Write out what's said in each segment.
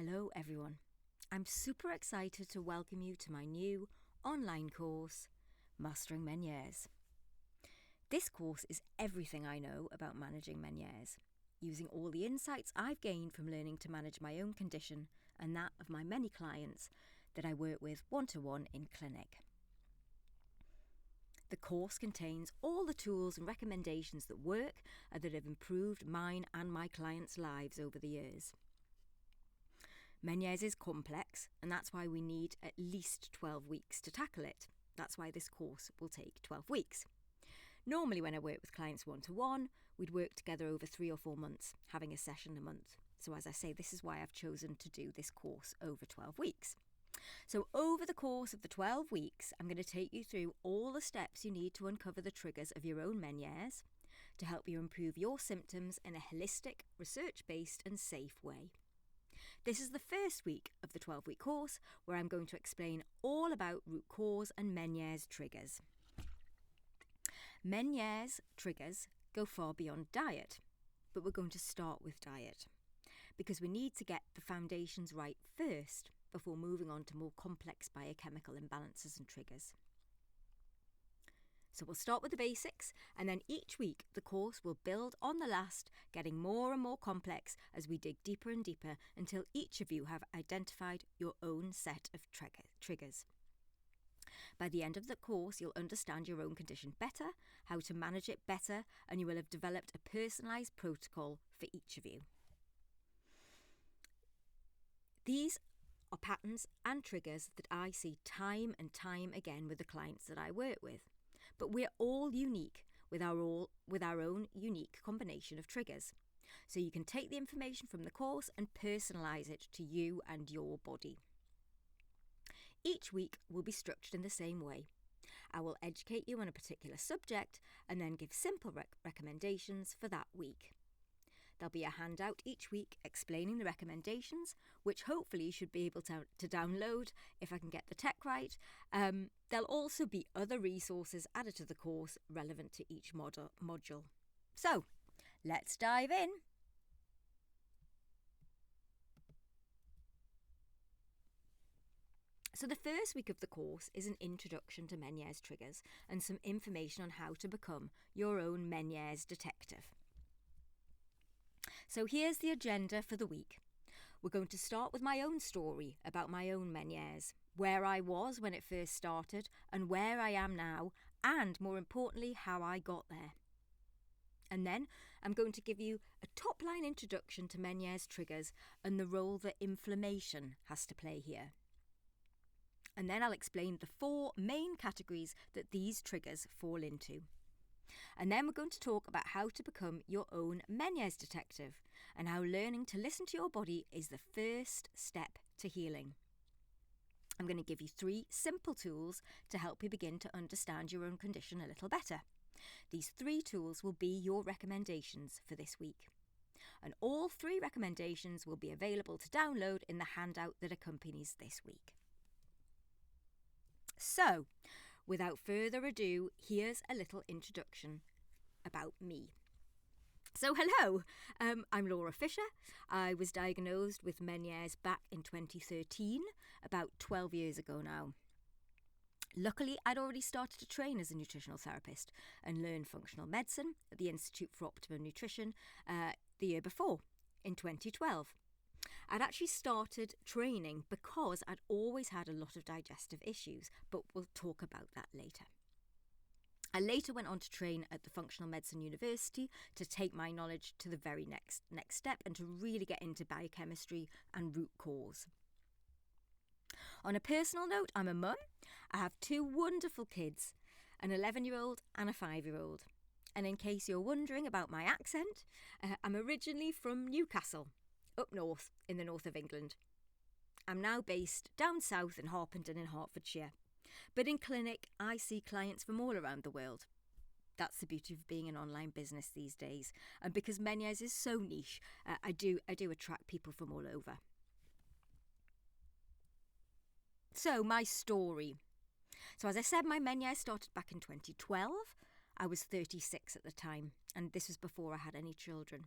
Hello everyone. I'm super excited to welcome you to my new online course, Mastering Meniere's. This course is everything I know about managing Meniere's, using all the insights I've gained from learning to manage my own condition and that of my many clients that I work with one-to-one in clinic. The course contains all the tools and recommendations that work and that have improved mine and my clients' lives over the years. Meniere's is complex, and that's why we need at least 12 weeks to tackle it. That's why this course will take 12 weeks. Normally when I work with clients one-to-one, we'd work together over 3 or 4 months, having a session a month. So as I say, this is why I've chosen to do this course over 12 weeks. So over the course of the 12 weeks, I'm going to take you through all the steps you need to uncover the triggers of your own Meniere's to help you improve your symptoms in a holistic, research-based and safe way. This is the first week of the 12-week course where I'm going to explain all about root cause and Meniere's triggers. Meniere's triggers go far beyond diet, but we're going to start with diet because we need to get the foundations right first before moving on to more complex biochemical imbalances and triggers. So we'll start with the basics, and then each week the course will build on the last, getting more and more complex as we dig deeper and deeper until each of you have identified your own set of triggers. By the end of the course, you'll understand your own condition better, how to manage it better, and you will have developed a personalised protocol for each of you. These are patterns and triggers that I see time and time again with the clients that I work with. But we're all unique with our own unique combination of triggers. So you can take the information from the course and personalise it to you and your body. Each week will be structured in the same way. I will educate you on a particular subject and then give simple recommendations for that week. There'll be a handout each week explaining the recommendations, which hopefully you should be able to download if I can get the tech right. There'll also be other resources added to the course relevant to each module. So, let's dive in. So the first week of the course is an introduction to Meniere's triggers and some information on how to become your own Meniere's detective. So here's the agenda for the week. We're going to start with my own story about my own Meniere's, where I was when it first started and where I am now, and more importantly, how I got there. And then I'm going to give you a top-line introduction to Meniere's triggers and the role that inflammation has to play here. And then I'll explain the 4 main categories that these triggers fall into. And then we're going to talk about how to become your own Meniere's detective and how learning to listen to your body is the first step to healing. I'm going to give you 3 simple tools to help you begin to understand your own condition a little better. These 3 tools will be your recommendations for this week. And all 3 recommendations will be available to download in the handout that accompanies this week. So, without further ado, here's a little introduction about me. So hello, I'm Laura Fisher. I was diagnosed with Meniere's back in 2013, about 12 years ago now. Luckily, I'd already started to train as a nutritional therapist and learn functional medicine at the Institute for Optimum Nutrition the year before, in 2012. I'd actually started training because I'd always had a lot of digestive issues, but we'll talk about that later. I later went on to train at the Functional Medicine University to take my knowledge to the very next step and to really get into biochemistry and root cause. On a personal note, I'm a mum. I have 2 wonderful kids, an 11-year-old and a 5-year-old. And in case you're wondering about my accent, I'm originally from Newcastle, up north in the north of England. I'm now based down south in Harpenden in Hertfordshire. But in clinic, I see clients from all around the world. That's the beauty of being an online business these days. And because Meniere's is so niche, I do attract people from all over. So, my story. So as I said, my Meniere's started back in 2012. I was 36 at the time, and this was before I had any children.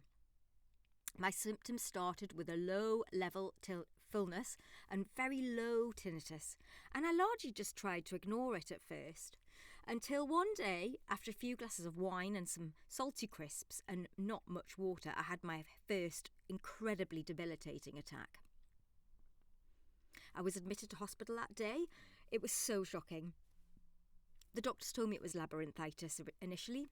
My symptoms started with a low level fullness and very low tinnitus, and I largely just tried to ignore it at first. Until one day, after a few glasses of wine and some salty crisps and not much water, I had my first incredibly debilitating attack. I was admitted to hospital that day. It was so shocking. The doctors told me it was labyrinthitis initially,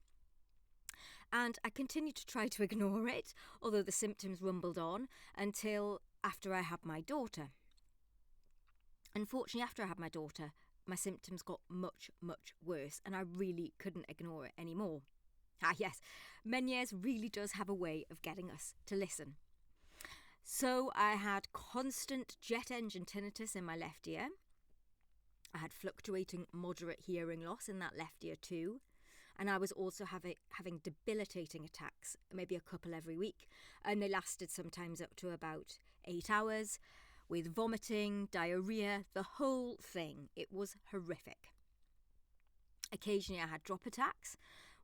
and I continued to try to ignore it, although the symptoms rumbled on until after I had my daughter. Unfortunately, after I had my daughter, my symptoms got much, much worse, and I really couldn't ignore it anymore. Ah, yes, Meniere's really does have a way of getting us to listen. So I had constant jet engine tinnitus in my left ear. I had fluctuating moderate hearing loss in that left ear too. And I was also having debilitating attacks, maybe a couple every week. And they lasted sometimes up to about 8 hours, with vomiting, diarrhea, the whole thing. It was horrific. Occasionally I had drop attacks,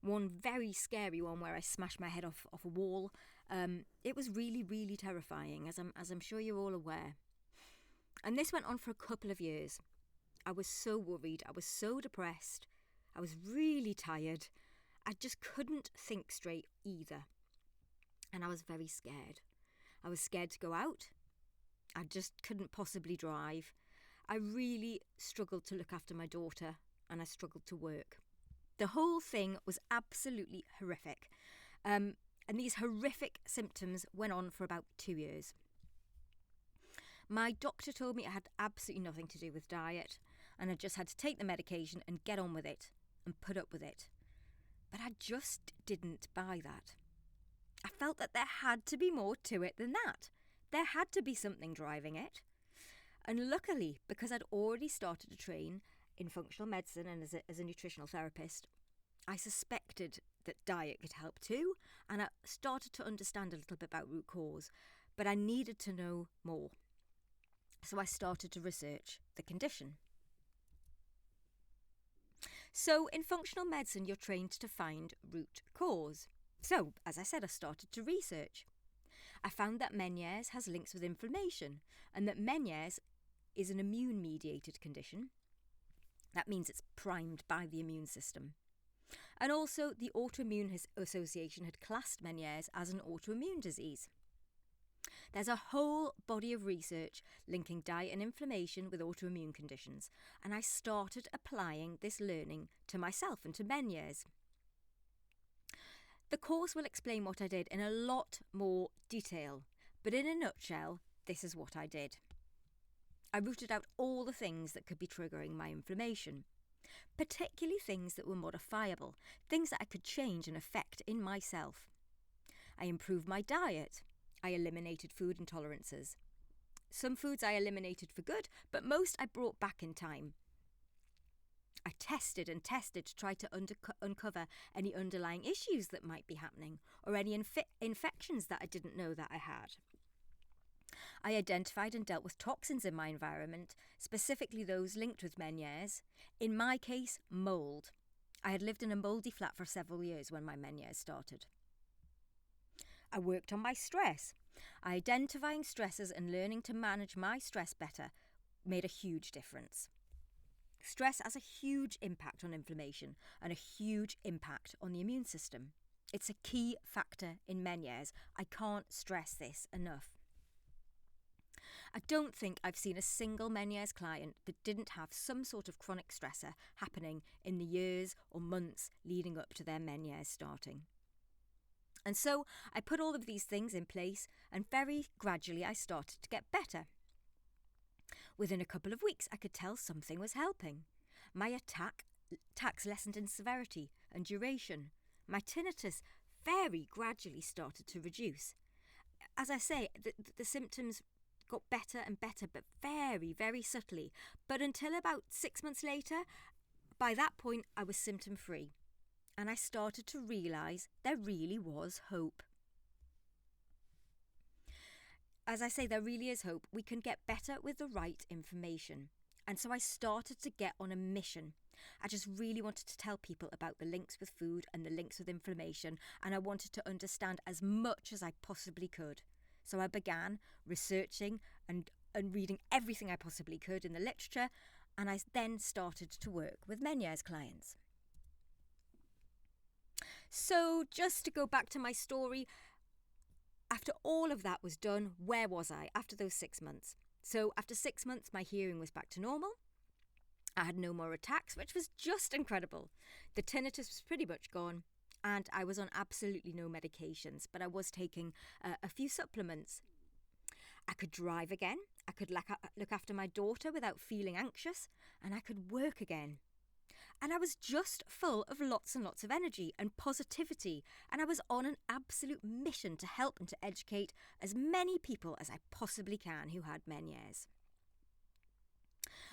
one very scary one where I smashed my head off a wall. It was really, really terrifying, as I'm sure you're all aware. And this went on for a couple of years. I was so worried, I was so depressed, I was really tired. I just couldn't think straight either. And I was very scared. I was scared to go out. I just couldn't possibly drive. I really struggled to look after my daughter, and I struggled to work. The whole thing was absolutely horrific. And these horrific symptoms went on for about 2 years. My doctor told me it had absolutely nothing to do with diet, and I just had to take the medication and get on with it and put up with it. But I just didn't buy that. I felt that there had to be more to it than that. There had to be something driving it. And luckily, because I'd already started to train in functional medicine and as a nutritional therapist, I suspected that diet could help too, and I started to understand a little bit about root cause, but I needed to know more. So I started to research the condition. So in functional medicine, you're trained to find root cause. So, as I said, I started to research. I found that Meniere's has links with inflammation, and that Meniere's is an immune-mediated condition. That means it's primed by the immune system. And also, the Autoimmune Association had classed Meniere's as an autoimmune disease. There's a whole body of research linking diet and inflammation with autoimmune conditions, and I started applying this learning to myself and to Meniere's. The course will explain what I did in a lot more detail, but in a nutshell, this is what I did. I rooted out all the things that could be triggering my inflammation, particularly things that were modifiable, things that I could change and affect in myself. I improved my diet. I eliminated food intolerances. Some foods I eliminated for good, but most I brought back in time. I tested and tested to try to uncover any underlying issues that might be happening, or any infections that I didn't know that I had. I identified and dealt with toxins in my environment, specifically those linked with Meniere's. In my case, mould. I had lived in a mouldy flat for several years when my Meniere's started. I worked on my stress. Identifying stresses and learning to manage my stress better made a huge difference. Stress has a huge impact on inflammation and a huge impact on the immune system. It's a key factor in Meniere's. I can't stress this enough. I don't think I've seen a single Meniere's client that didn't have some sort of chronic stressor happening in the years or months leading up to their Meniere's starting. And so I put all of these things in place, and very gradually I started to get better. Within a couple of weeks, I could tell something was helping. My attacks lessened in severity and duration. My tinnitus very gradually started to reduce. As I say, the symptoms got better and better, but very, very subtly. But until about 6 months later, by that point, I was symptom-free. And I started to realise there really was hope. As I say, there really is hope. We can get better with the right information. And so I started to get on a mission. I just really wanted to tell people about the links with food and the links with inflammation, and I wanted to understand as much as I possibly could. So I began researching and and reading everything I possibly could in the literature, and I then started to work with Meniere's clients. So just to go back to my story, after all of that was done, where was I after those 6 months? So after 6 months, my hearing was back to normal. I had no more attacks, which was just incredible. The tinnitus was pretty much gone, and I was on absolutely no medications, but I was taking a few supplements. I could drive again, I could look after my daughter without feeling anxious, and I could work again. And I was just full of lots and lots of energy and positivity, and I was on an absolute mission to help and to educate as many people as I possibly can who had Meniere's.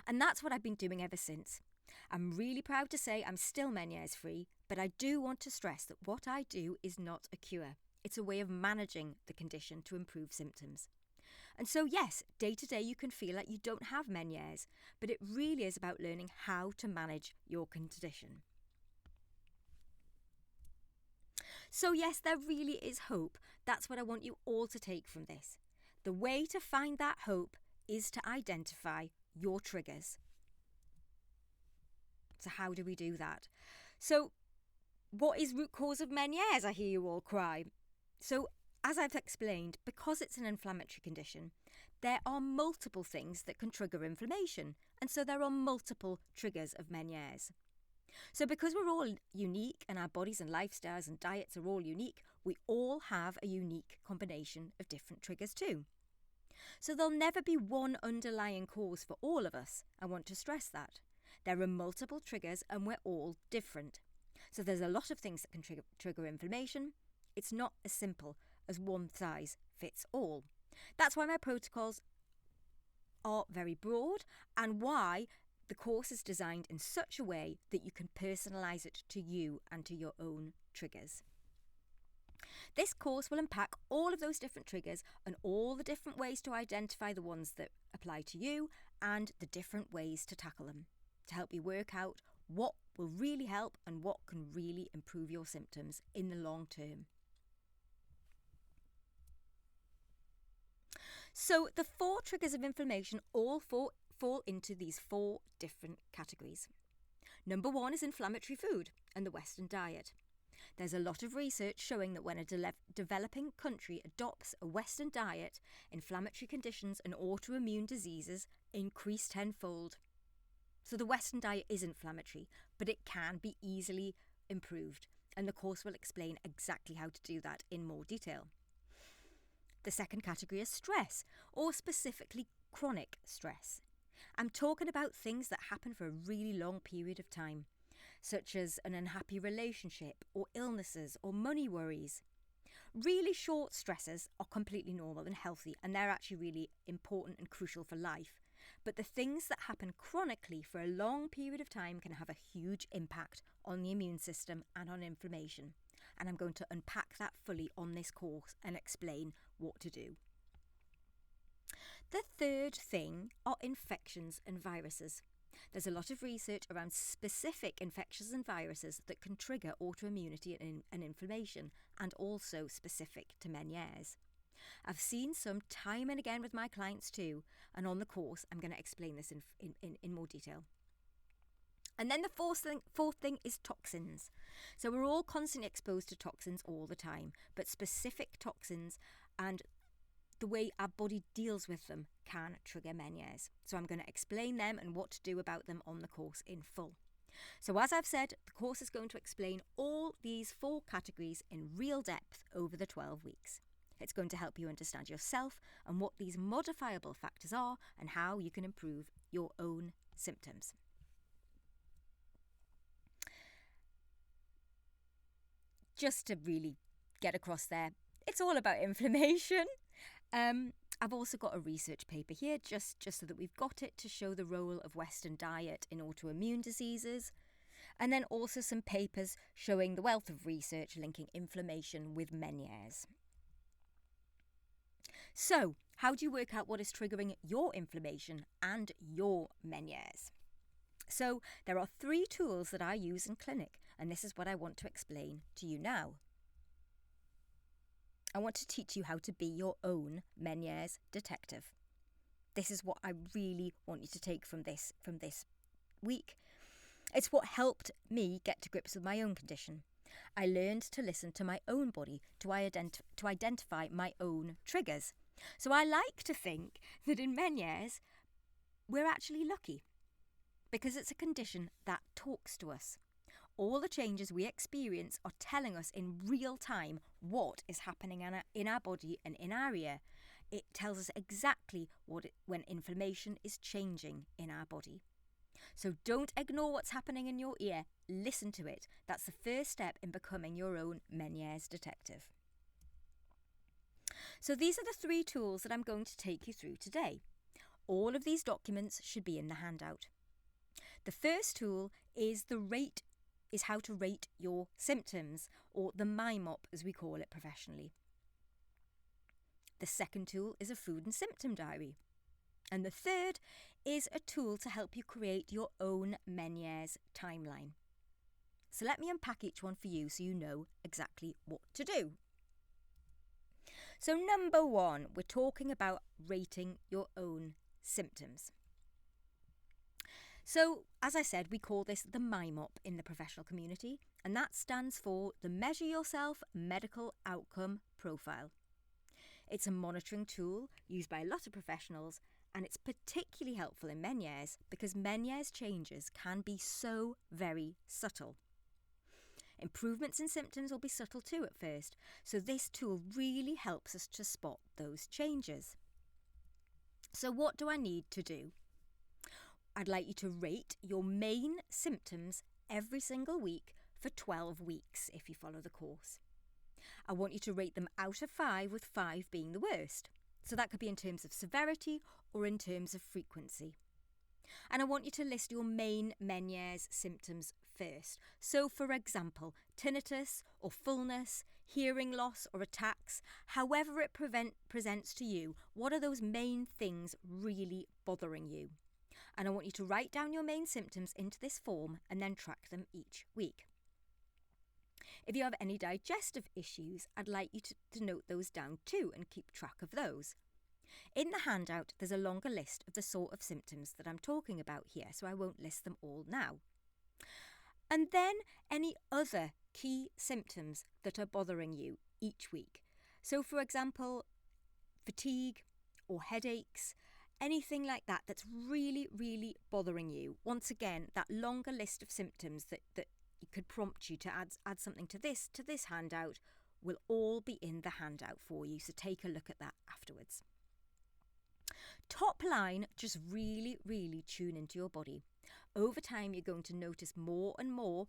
And that's what I've been doing ever since. I'm really proud to say I'm still Meniere's free, but I do want to stress that what I do is not a cure. It's a way of managing the condition to improve symptoms. And so yes, day to day you can feel like you don't have Meniere's, but it really is about learning how to manage your condition. So yes, there really is hope. That's what I want you all to take from this. The way to find that hope is to identify your triggers. So how do we do that? So what is root cause of Meniere's, I hear you all cry. So as I've explained, because it's an inflammatory condition, there are multiple things that can trigger inflammation, and so there are multiple triggers of Meniere's. So because we're all unique and our bodies and lifestyles and diets are all unique, we all have a unique combination of different triggers too. So there'll never be one underlying cause for all of us. I want to stress that. There are multiple triggers and we're all different. So there's a lot of things that can trigger inflammation. It's not as simple as one size fits all. That's why my protocols are very broad and why the course is designed in such a way that you can personalise it to you and to your own triggers. This course will unpack all of those different triggers and all the different ways to identify the ones that apply to you and the different ways to tackle them, to help you work out what will really help and what can really improve your symptoms in the long term. So the 4 triggers of inflammation all fall into these 4 different categories. Number 1 is inflammatory food and the Western diet. There's a lot of research showing that when a developing country adopts a Western diet, inflammatory conditions and autoimmune diseases increase tenfold. So the Western diet is inflammatory, but it can be easily improved, and the course will explain exactly how to do that in more detail. The second category is stress, or specifically chronic stress. I'm talking about things that happen for a really long period of time, such as an unhappy relationship, or illnesses, or money worries. Really short stresses are completely normal and healthy, and they're actually really important and crucial for life. But the things that happen chronically for a long period of time can have a huge impact on the immune system and on inflammation. And I'm going to unpack that fully on this course and explain what to do. The third thing are infections and viruses. There's a lot of research around specific infections and viruses that can trigger autoimmunity and inflammation, and also specific to Meniere's. I've seen some time and again with my clients too, and on the course I'm going to explain this in more detail. And then the fourth thing is toxins. So we're all constantly exposed to toxins all the time, but specific toxins and the way our body deals with them can trigger Meniere's. So I'm going to explain them and what to do about them on the course in full. So as I've said, the course is going to explain all these 4 categories in real depth over the 12 weeks. It's going to help you understand yourself and what these modifiable factors are and how you can improve your own symptoms. Just to really get across there, it's all about inflammation. I've also got a research paper here just so that we've got it to show the role of Western diet in autoimmune diseases. And then also some papers showing the wealth of research linking inflammation with Meniere's. So, how do you work out what is triggering your inflammation and your Meniere's? So, there are 3 tools that I use in clinic, and this is what I want to explain to you now. I want to teach you how to be your own Meniere's detective. this is what I really want you to take from this week. It's what helped me get to grips with my own condition. I learned to listen to my own body, to identify my own triggers. So I like to think that in Meniere's, we're actually lucky because it's a condition that talks to us. All the changes we experience are telling us in real time what is happening in our body and in our ear. It tells us exactly when inflammation is changing in our body. So don't ignore what's happening in your ear. Listen to it. That's the first step in becoming your own Meniere's detective. So these are the 3 tools that I'm going to take you through today. All of these documents should be in the handout. The first tool is how to rate your symptoms, or the MyMOP as we call it professionally. The second tool is a food and symptom diary. And the third is a tool to help you create your own Meniere's timeline. So let me unpack each one for you so you know exactly what to do. So number 1, we're talking about rating your own symptoms. So, as I said, we call this the MyMOP in the professional community, and that stands for the Measure Yourself Medical Outcome Profile. It's a monitoring tool used by a lot of professionals, and it's particularly helpful in Meniere's because Meniere's changes can be so very subtle. Improvements in symptoms will be subtle too at first, so this tool really helps us to spot those changes. So what do I need to do? I'd like you to rate your main symptoms every single week for 12 weeks if you follow the course. I want you to rate them out of 5, with 5 being the worst. So that could be in terms of severity or in terms of frequency. And I want you to list your main Meniere's symptoms first. So for example, tinnitus or fullness, hearing loss or attacks, however it presents to you, what are those main things really bothering you? And I want you to write down your main symptoms into this form and then track them each week. If you have any digestive issues, I'd like you to note those down too and keep track of those. In the handout, there's a longer list of the sort of symptoms that I'm talking about here, so I won't list them all now. And then any other key symptoms that are bothering you each week. So for example, fatigue or headaches, anything like that that's really, really bothering you. Once again, that longer list of symptoms that could prompt you to add something to this handout will all be in the handout for you, so take a look at that afterwards. Top line, just really, really tune into your body. Over time, you're going to notice more and more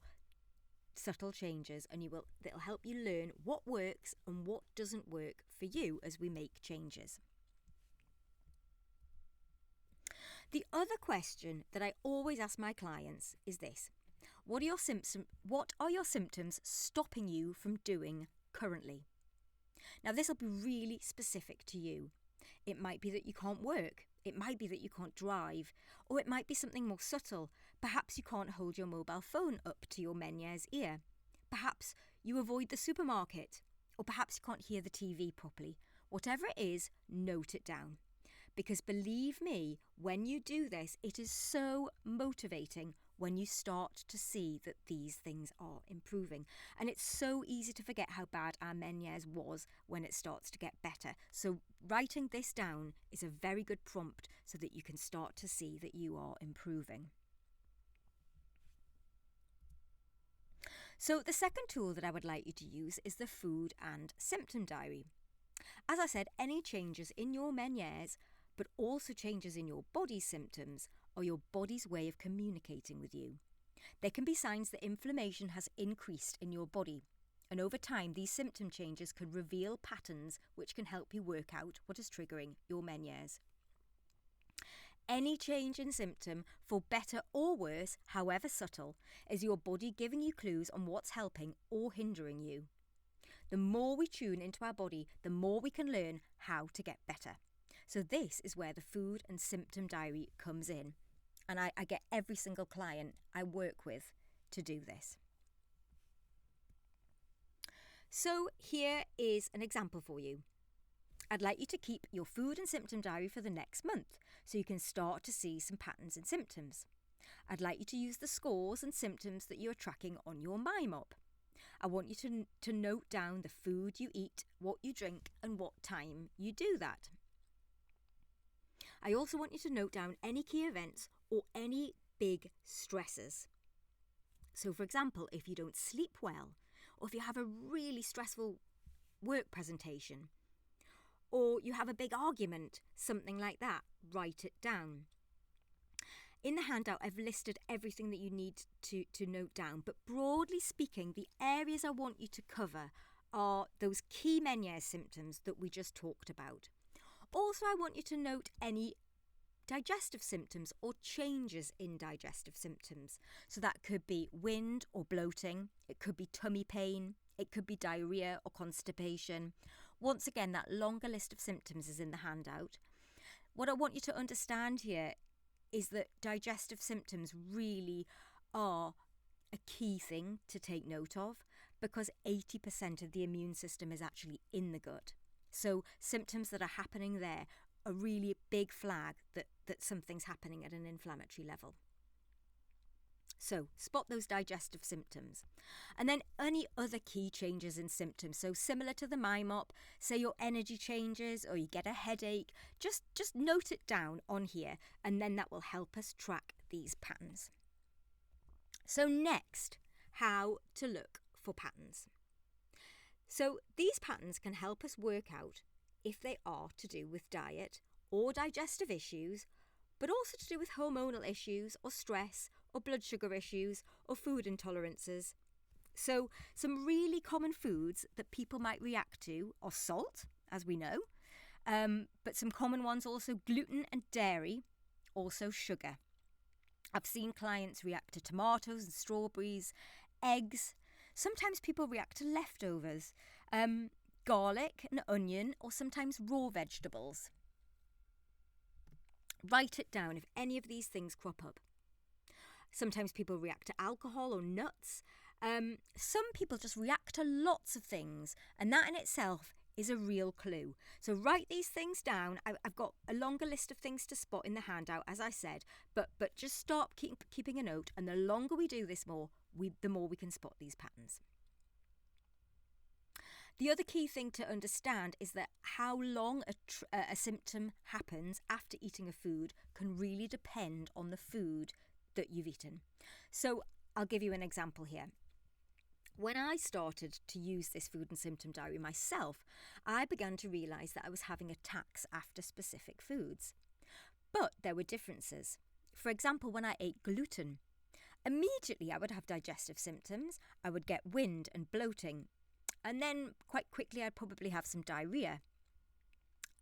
subtle changes, and that'll help you learn what works and what doesn't work for you as we make changes. The other question that I always ask my clients is this: what are your symptoms stopping you from doing currently? Now, this will be really specific to you. It might be that you can't work, it might be that you can't drive, or it might be something more subtle. Perhaps you can't hold your mobile phone up to your Meniere's ear. Perhaps you avoid the supermarket, or perhaps you can't hear the TV properly. Whatever it is, note it down. Because believe me, when you do this, it is so motivating when you start to see that these things are improving. And it's so easy to forget how bad our Meniere's was when it starts to get better. So writing this down is a very good prompt so that you can start to see that you are improving. So the second tool that I would like you to use is the food and symptom diary. As I said, any changes in your Meniere's, but also changes in your body's symptoms, are your body's way of communicating with you. There can be signs that inflammation has increased in your body, and over time these symptom changes can reveal patterns which can help you work out what is triggering your Meniere's. Any change in symptom, for better or worse, however subtle, is your body giving you clues on what's helping or hindering you. The more we tune into our body, the more we can learn how to get better. So this is where the food and symptom diary comes in. And I get every single client I work with to do this. So here is an example for you. I'd like you to keep your food and symptom diary for the next month so you can start to see some patterns in symptoms. I'd like you to use the scores and symptoms that you're tracking on your MyMop. I want you to note down the food you eat, what you drink, and what time you do that. I also want you to note down any key events or any big stressors. So, for example, if you don't sleep well, or if you have a really stressful work presentation, or you have a big argument, something like that, write it down. In the handout, I've listed everything that you need to note down, but broadly speaking, the areas I want you to cover are those key Meniere's symptoms that we just talked about. Also, I want you to note any digestive symptoms or changes in digestive symptoms. So that could be wind or bloating, it could be tummy pain, it could be diarrhea or constipation. Once again, that longer list of symptoms is in the handout. What I want you to understand here is that digestive symptoms really are a key thing to take note of, because 80% of the immune system is actually in the gut. So symptoms that are happening there are really a big flag that something's happening at an inflammatory level. So spot those digestive symptoms. And then any other key changes in symptoms. So similar to the MyMop, say your energy changes or you get a headache, just note it down on here, and then that will help us track these patterns. So next, how to look for patterns. So these patterns can help us work out if they are to do with diet or digestive issues, but also to do with hormonal issues or stress or blood sugar issues or food intolerances. So some really common foods that people might react to are salt, as we know, but some common ones also gluten and dairy, also sugar. I've seen clients react to tomatoes and strawberries, eggs. Sometimes people react to leftovers, garlic and onion, or sometimes raw vegetables. Write it down if any of these things crop up. Sometimes people react to alcohol or nuts. Some people just react to lots of things, and that in itself is a real clue. So write these things down. I've got a longer list of things to spot in the handout, as I said, but just start keeping a note, and the longer we do this the more we can spot these patterns. The other key thing to understand is that how long a symptom happens after eating a food can really depend on the food that you've eaten. So I'll give you an example here. When I started to use this food and symptom diary myself, I began to realise that I was having attacks after specific foods. But there were differences. For example, when I ate gluten, immediately I would have digestive symptoms, I would get wind and bloating, and then quite quickly I'd probably have some diarrhea.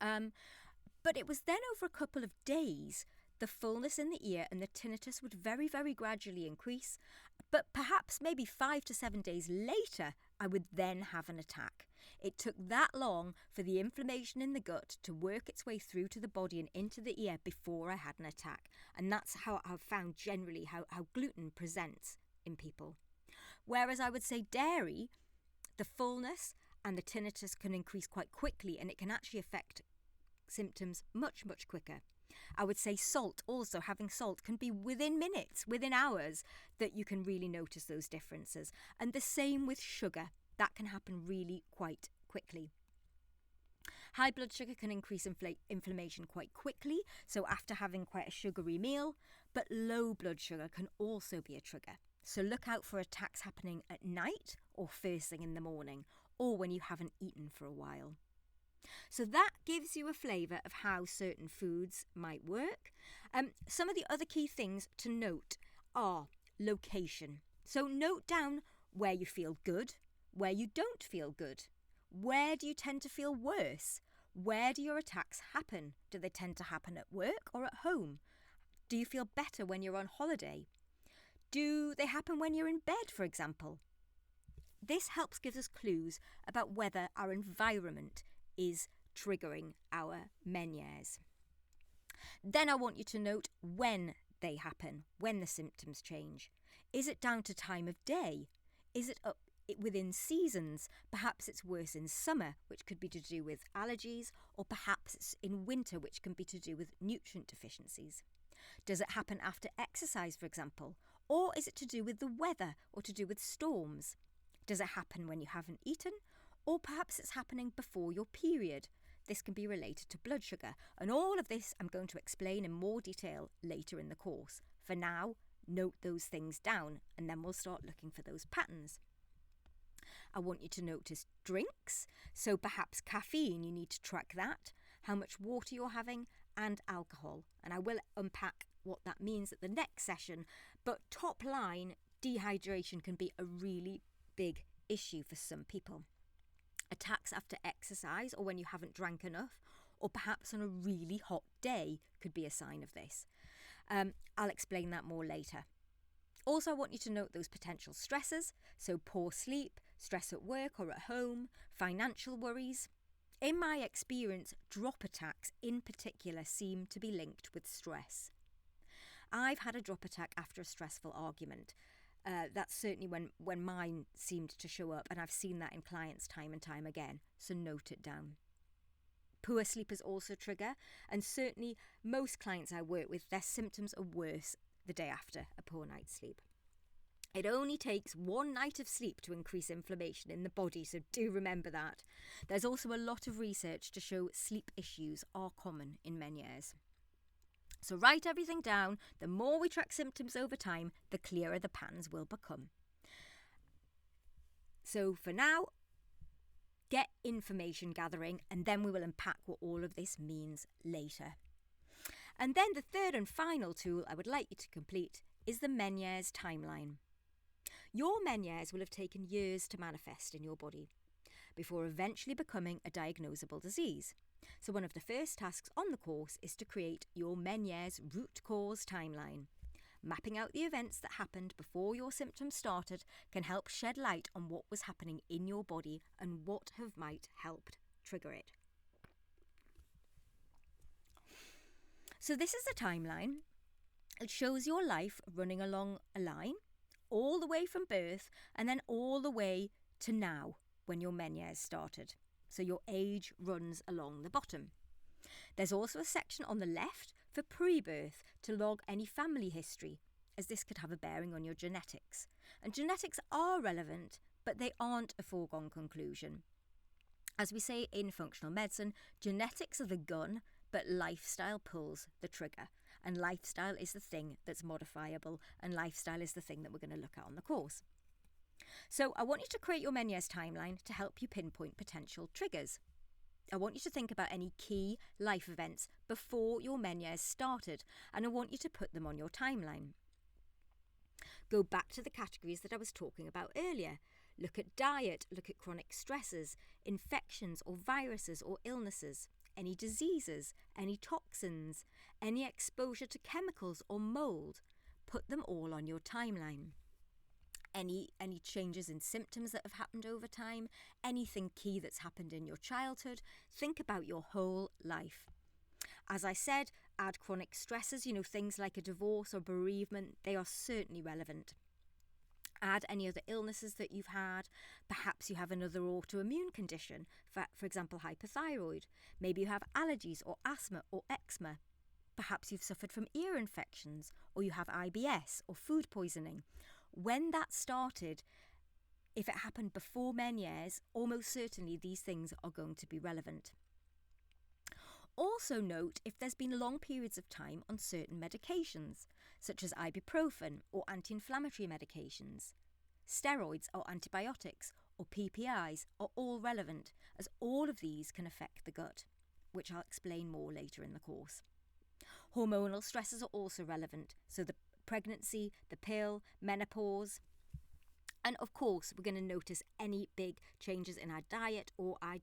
But it was then over a couple of days, the fullness in the ear and the tinnitus would very, very gradually increase, but perhaps maybe 5 to 7 days later, I would then have an attack. It took that long for the inflammation in the gut to work its way through to the body and into the ear before I had an attack. And that's how I've found generally how gluten presents in people. Whereas I would say dairy, the fullness and the tinnitus can increase quite quickly, and it can actually affect symptoms much, much quicker. I would say salt, also having salt can be within minutes, within hours, that you can really notice those differences. And the same with sugar, that can happen really quite quickly. High blood sugar can increase inflammation quite quickly, so after having quite a sugary meal, but low blood sugar can also be a trigger. So look out for attacks happening at night or first thing in the morning, or when you haven't eaten for a while. So that gives you a flavour of how certain foods might work. Some of the other key things to note are location. So note down where you feel good, where you don't feel good. Where do you tend to feel worse? Where do your attacks happen? Do they tend to happen at work or at home? Do you feel better when you're on holiday? Do they happen when you're in bed, for example? This helps give us clues about whether our environment is triggering our Meniere's. Then I want you to note when they happen, when the symptoms change. Is it down to time of day? Is it within seasons. Perhaps it's worse in summer, which could be to do with allergies, or perhaps it's in winter, which can be to do with nutrient deficiencies. Does it happen after exercise, for example? Or is it to do with the weather or to do with storms? Does it happen when you haven't eaten? Or perhaps it's happening before your period. This can be related to blood sugar. And all of this I'm going to explain in more detail later in the course. For now, note those things down and then we'll start looking for those patterns. I want you to notice drinks. So perhaps caffeine, you need to track that, how much water you're having, and alcohol. And I will unpack what that means at the next session. But top line, dehydration can be a really big issue for some people. Attacks after exercise or when you haven't drank enough, or perhaps on a really hot day could be a sign of this. I'll explain that more later. Also, I want you to note those potential stressors, so poor sleep, stress at work or at home, financial worries. In my experience, drop attacks in particular seem to be linked with stress. I've had a drop attack after a stressful argument. That's certainly when mine seemed to show up, and I've seen that in clients time and time again, so note it down. Poor sleep is also a trigger, and certainly most clients I work with, their symptoms are worse the day after a poor night's sleep. It only takes one night of sleep to increase inflammation in the body, so do remember that. There's also a lot of research to show sleep issues are common in Meniere's. So write everything down. The more we track symptoms over time, the clearer the patterns will become. So for now, get information gathering, and then we will unpack what all of this means later. And then the third and final tool I would like you to complete is the Meniere's timeline. Your Meniere's will have taken years to manifest in your body before eventually becoming a diagnosable disease. So one of the first tasks on the course is to create your Meniere's root cause timeline. Mapping out the events that happened before your symptoms started can help shed light on what was happening in your body and what might helped trigger it. So this is the timeline. It shows your life running along a line all the way from birth and then all the way to now when your Meniere's started. So your age runs along the bottom. There's also a section on the left for pre-birth to log any family history, as this could have a bearing on your genetics. And genetics are relevant, but they aren't a foregone conclusion. As we say in functional medicine, genetics are the gun, but lifestyle pulls the trigger. And lifestyle is the thing that's modifiable, and lifestyle is the thing that we're going to look at on the course. So I want you to create your Meniere's timeline to help you pinpoint potential triggers. I want you to think about any key life events before your Meniere's started, and I want you to put them on your timeline. Go back to the categories that I was talking about earlier. Look at diet, look at chronic stresses, infections or viruses or illnesses, any diseases, any toxins, any exposure to chemicals or mould. Put them all on your timeline. Any changes in symptoms that have happened over time, anything key that's happened in your childhood. Think about your whole life. As I said, add chronic stresses, things like a divorce or bereavement, they are certainly relevant. Add any other illnesses that you've had. Perhaps you have another autoimmune condition, for example, hypothyroid. Maybe you have allergies or asthma or eczema. Perhaps you've suffered from ear infections, or you have IBS or food poisoning. When that started, if it happened before Meniere's, almost certainly these things are going to be relevant. Also note if there's been long periods of time on certain medications, such as ibuprofen or anti-inflammatory medications. Steroids or antibiotics or PPIs are all relevant, as all of these can affect the gut, which I'll explain more later in the course. Hormonal stresses are also relevant, so the pregnancy, the pill, menopause. And of course, we're going to notice any big changes in our diet or our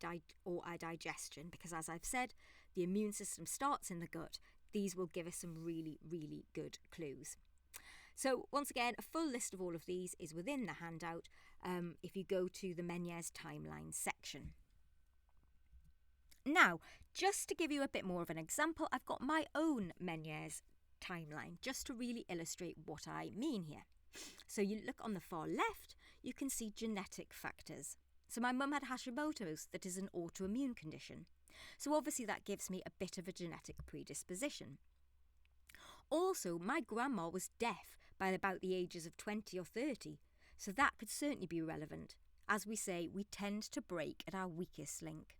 digestion, because as I've said, the immune system starts in the gut. These will give us some really, really good clues. So once again, a full list of all of these is within the handout if you go to the Meniere's timeline section. Now, just to give you a bit more of an example, I've got my own Meniere's timeline, just to really illustrate what I mean here. So you look on the far left, you can see genetic factors. So my mum had Hashimoto's, that is an autoimmune condition. So obviously that gives me a bit of a genetic predisposition. Also, my grandma was deaf by about the ages of 20 or 30, so that could certainly be relevant. As we say, we tend to break at our weakest link.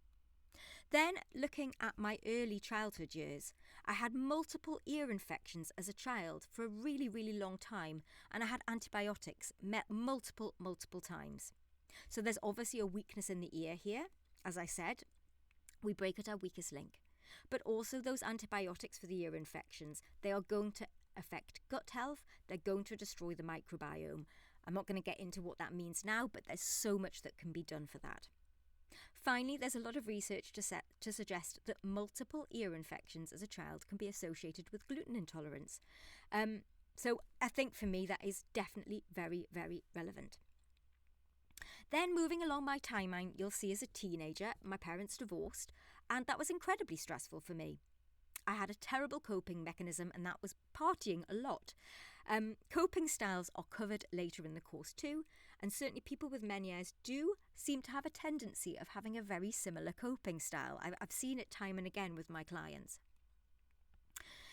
Then, looking at my early childhood years, I had multiple ear infections as a child for a really, really long time, and I had antibiotics multiple times. So there's obviously a weakness in the ear here. As I said, we break at our weakest link. But also those antibiotics for the ear infections, they are going to affect gut health, they're going to destroy the microbiome. I'm not going to get into what that means now, but there's so much that can be done for that. Finally, there's a lot of research to suggest that multiple ear infections as a child can be associated with gluten intolerance. So I think for me that is definitely very, very relevant. Then moving along my timeline, you'll see as a teenager, my parents divorced, and that was incredibly stressful for me. I had a terrible coping mechanism, and that was partying a lot. Coping styles are covered later in the course too, and certainly people with Meniere's do seem to have a tendency of having a very similar coping style. I've seen it time and again with my clients.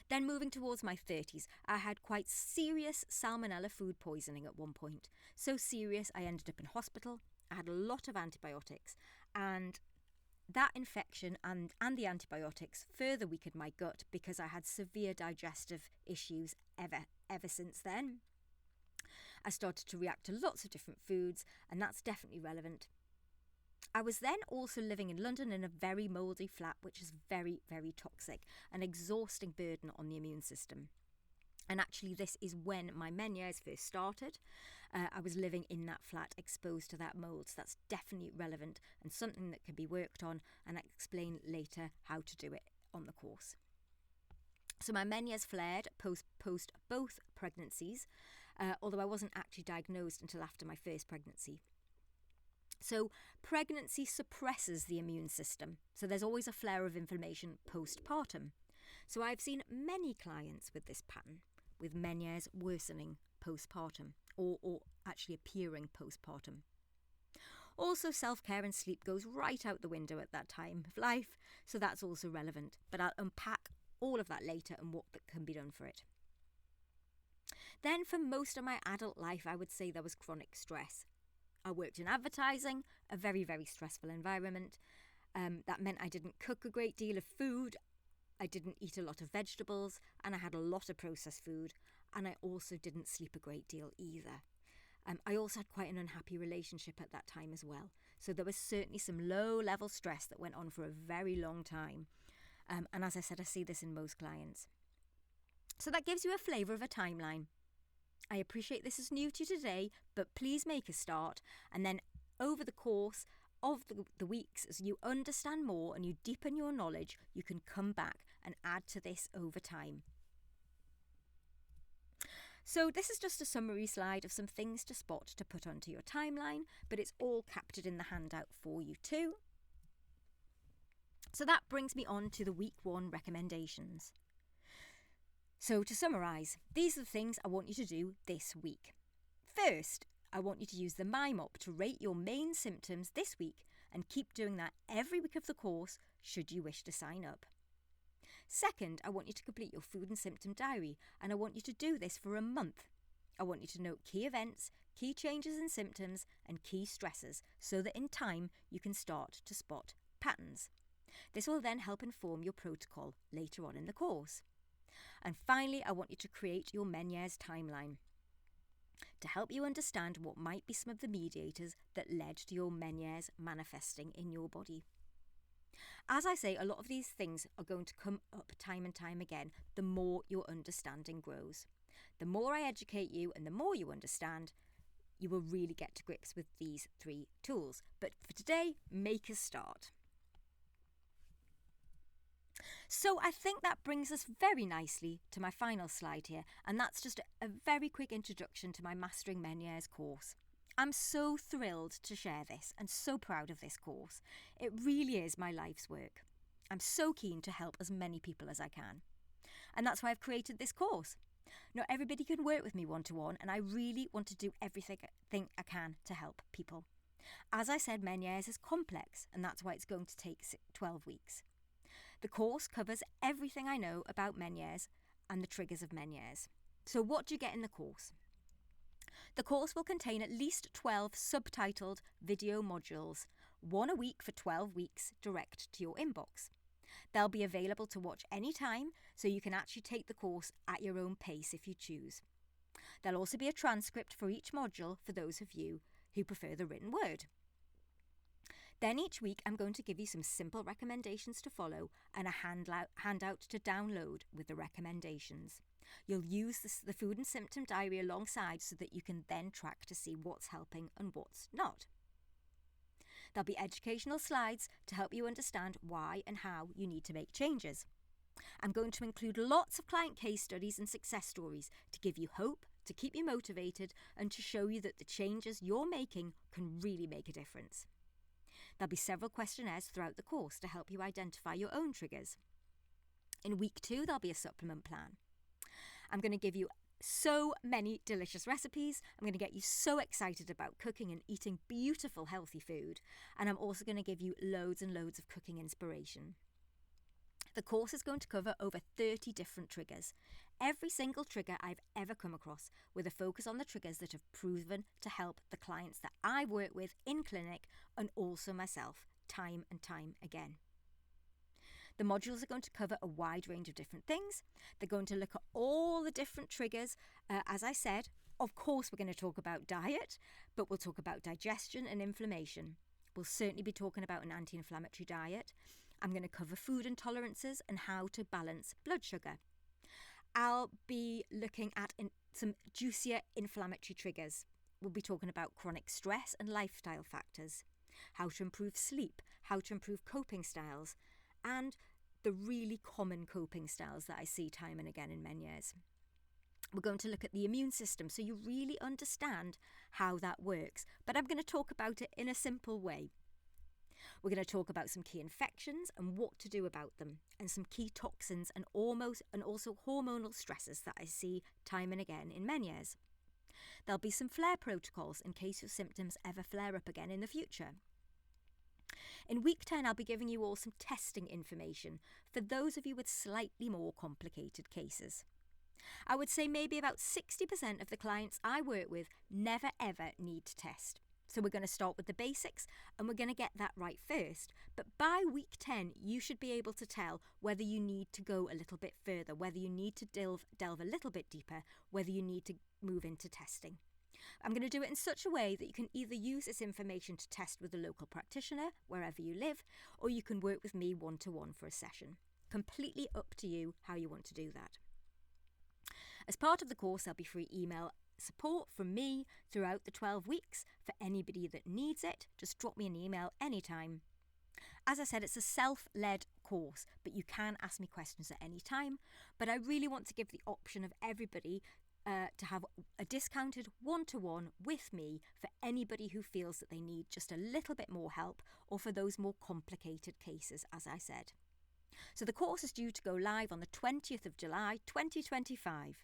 Then moving towards my 30s, I had quite serious salmonella food poisoning at one point. So serious I ended up in hospital. I had a lot of antibiotics, and that infection and the antibiotics further weakened my gut because I had severe digestive issues ever since then. I started to react to lots of different foods, and that's definitely relevant. I was then also living in London in a very mouldy flat, which is very, very toxic, an exhausting burden on the immune system. And actually this is when my Meniere's first started. I was living in that flat exposed to that mould, so that's definitely relevant and something that can be worked on, and I'll explain later how to do it on the course. So my Meniere's flared post both pregnancies, although I wasn't actually diagnosed until after my first pregnancy. So pregnancy suppresses the immune system, so there's always a flare of inflammation postpartum. So I've seen many clients with this pattern, with Meniere's worsening postpartum, or actually appearing postpartum. Also, self-care and sleep goes right out the window at that time of life, so that's also relevant, but I'll unpack all of that later and what that can be done for it. Then for most of my adult life, I would say there was chronic stress. I worked in advertising, a very, very stressful environment. That meant I didn't cook a great deal of food, I didn't eat a lot of vegetables, and I had a lot of processed food, and I also didn't sleep a great deal either. I also had quite an unhappy relationship at that time as well. So there was certainly some low-level stress that went on for a very long time. And as I said, I see this in most clients. So that gives you a flavour of a timeline. I appreciate this is new to you today, but please make a start, and then over the course of the weeks, as you understand more and you deepen your knowledge, you can come back and add to this over time. So this is just a summary slide of some things to spot to put onto your timeline, but it's all captured in the handout for you too. So that brings me on to the week 1 recommendations. So to summarise, these are the things I want you to do this week. First, I want you to use the MyMop to rate your main symptoms this week, and keep doing that every week of the course should you wish to sign up. Second, I want you to complete your food and symptom diary, and I want you to do this for a month. I want you to note key events, key changes in symptoms, and key stressors, so that in time you can start to spot patterns. This will then help inform your protocol later on in the course. And finally, I want you to create your Meniere's timeline to help you understand what might be some of the mediators that led to your Meniere's manifesting in your body. As I say, a lot of these things are going to come up time and time again the more your understanding grows. The more I educate you and the more you understand, you will really get to grips with these 3 tools. But for today, make a start. So I think that brings us very nicely to my final slide here, and that's just a very quick introduction to my Mastering Meniere's course. I'm so thrilled to share this and so proud of this course. It really is my life's work. I'm so keen to help as many people as I can. And that's why I've created this course. Not everybody can work with me one-to-one, and I really want to do everything I can to help people. As I said, Meniere's is complex, and that's why it's going to take 12 weeks. The course covers everything I know about Meniere's and the triggers of Meniere's. So what do you get in the course? The course will contain at least 12 subtitled video modules, one a week for 12 weeks, direct to your inbox. They'll be available to watch anytime, so you can actually take the course at your own pace if you choose. There'll also be a transcript for each module for those of you who prefer the written word. Then each week I'm going to give you some simple recommendations to follow and a handout to download with the recommendations. You'll use the food and symptom diary alongside so that you can then track to see what's helping and what's not. There'll be educational slides to help you understand why and how you need to make changes. I'm going to include lots of client case studies and success stories to give you hope, to keep you motivated, and to show you that the changes you're making can really make a difference. There'll be several questionnaires throughout the course to help you identify your own triggers. In week 2, there'll be a supplement plan. I'm going to give you so many delicious recipes. I'm going to get you so excited about cooking and eating beautiful, healthy food. And I'm also going to give you loads and loads of cooking inspiration. The course is going to cover over 30 different triggers. Every single trigger I've ever come across, with a focus on the triggers that have proven to help the clients that I work with in clinic and also myself, time and time again. The modules are going to cover a wide range of different things. They're going to look at all the different triggers. As I said, of course, we're going to talk about diet, but we'll talk about digestion and inflammation. We'll certainly be talking about an anti-inflammatory diet. I'm going to cover food intolerances and how to balance blood sugar. I'll be looking at some juicier inflammatory triggers. We'll be talking about chronic stress and lifestyle factors, how to improve sleep, how to improve coping styles, and the really common coping styles that I see time and again in Meniere's. We're going to look at the immune system so you really understand how that works, but I'm going to talk about it in a simple way. We're going to talk about some key infections and what to do about them, and some key toxins and also hormonal stresses that I see time and again in Meniere's. There'll be some flare protocols in case your symptoms ever flare up again in the future. In week 10, I'll be giving you all some testing information for those of you with slightly more complicated cases. I would say maybe about 60% of the clients I work with never ever need to test. So we're going to start with the basics and we're going to get that right first. But by week 10, you should be able to tell whether you need to go a little bit further, whether you need to delve a little bit deeper, whether you need to move into testing. I'm going to do it in such a way that you can either use this information to test with a local practitioner, wherever you live, or you can work with me one-to-one for a session. Completely up to you how you want to do that. As part of the course, there'll be free email support from me throughout the 12 weeks for anybody that needs it. Just drop me an email anytime. As I said, it's a self-led course, but you can ask me questions at any time. But I really want to give the option of everybody to have a discounted one-to-one with me for anybody who feels that they need just a little bit more help, or for those more complicated cases, as I said. So the course is due to go live on the 20th of July 2025.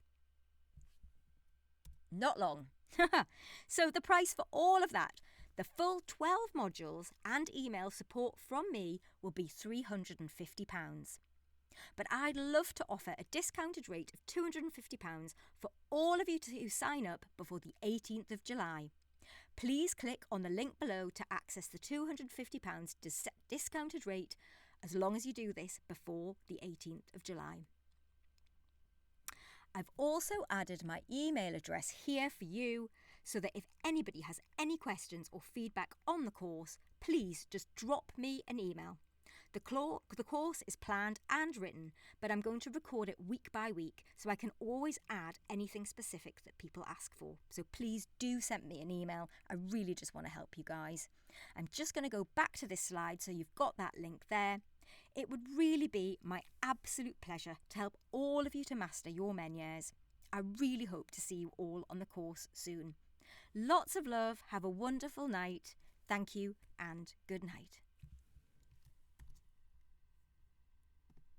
Not long. So the price for all of that, the full 12 modules and email support from me, will be £350. But I'd love to offer a discounted rate of £250 for all of you who sign up before the 18th of July. Please click on the link below to access the £250 discounted rate, as long as you do this before the 18th of July. I've also added my email address here for you, so that if anybody has any questions or feedback on the course, please just drop me an email. The course is planned and written, but I'm going to record it week by week, so I can always add anything specific that people ask for. So please do send me an email. I really just want to help you guys. I'm just going to go back to this slide so you've got that link there. It would really be my absolute pleasure to help all of you to master your Meniere's. I really hope to see you all on the course soon. Lots of love. Have a wonderful night. Thank you and good night.